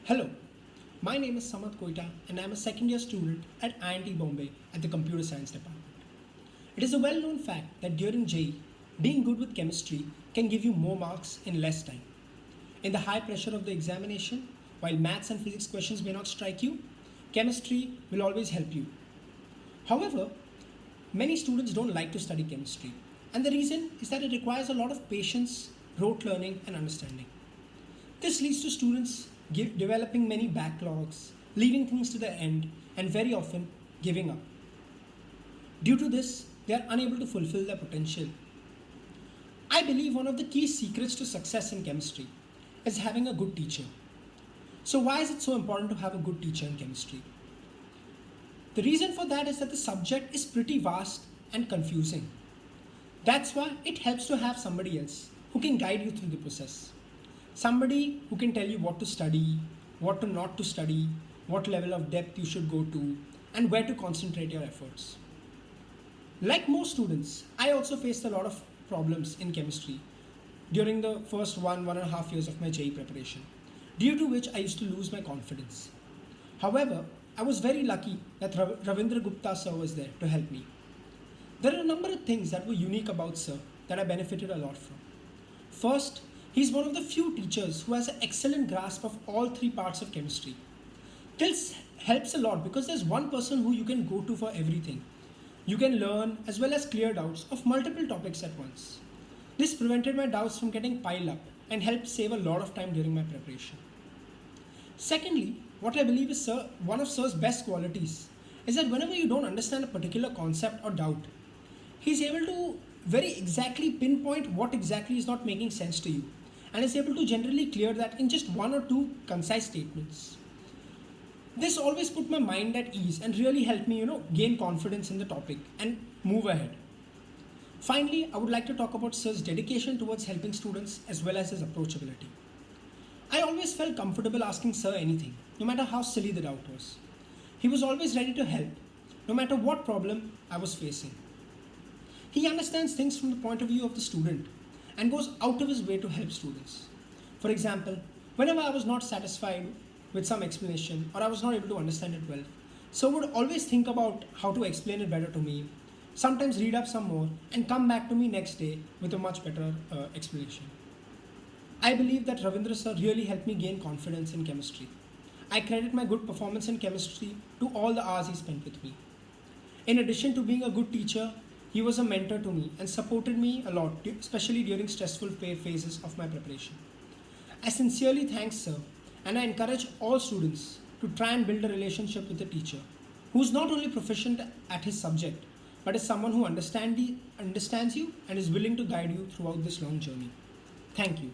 Hello, my name is Samad Koita and I am a second year student at IIT Bombay at the Computer Science Department. It is a well known fact that during JEE, being good with chemistry can give you more marks in less time. In the high pressure of the examination, while maths and physics questions may not strike you, chemistry will always help you. However, many students don't like to study chemistry, and the reason is that it requires a lot of patience, rote learning, and understanding. This leads to students developing many backlogs, leaving things to the end, and very often giving up. Due to this, they are unable to fulfill their potential. I believe one of the key secrets to success in chemistry is having a good teacher. So, why is it so important to have a good teacher in chemistry? The reason for that is that the subject is pretty vast and confusing. That's why it helps to have somebody else who can guide you through the process. Somebody who can tell you what to study, what to not to study, what level of depth you should go to, and where to concentrate your efforts. Like most students, I also faced a lot of problems in chemistry during the first 1.5 years of my JEE preparation, due to which I used to lose my confidence. However, I was very lucky that Ravindra Gupta sir was there to help me. There are a number of things that were unique about sir that I benefited a lot from. First, he is one of the few teachers who has an excellent grasp of all three parts of chemistry. This helps a lot because there's one person who you can go to for everything. You can learn as well as clear doubts of multiple topics at once. This prevented my doubts from getting piled up and helped save a lot of time during my preparation. Secondly, what I believe is one of sir's best qualities is that whenever you don't understand a particular concept or doubt, he's able to very exactly pinpoint what exactly is not making sense to you and is able to generally clear that in just one or two concise statements. This always put my mind at ease and really helped me, gain confidence in the topic and move ahead. Finally, I would like to talk about sir's dedication towards helping students as well as his approachability. I always felt comfortable asking sir anything, no matter how silly the doubt was. He was always ready to help, no matter what problem I was facing. He understands things from the point of view of the student and goes out of his way to help students. For example, whenever I was not satisfied with some explanation or I was not able to understand it well, sir would always think about how to explain it better to me, sometimes read up some more and come back to me next day with a much better explanation. I believe that Ravindra sir really helped me gain confidence in chemistry. I credit my good performance in chemistry to all the hours he spent with me. In addition to being a good teacher, he was a mentor to me and supported me a lot, especially during stressful phases of my preparation. I sincerely thank sir and I encourage all students to try and build a relationship with a teacher who is not only proficient at his subject but is someone who understands you and is willing to guide you throughout this long journey. Thank you.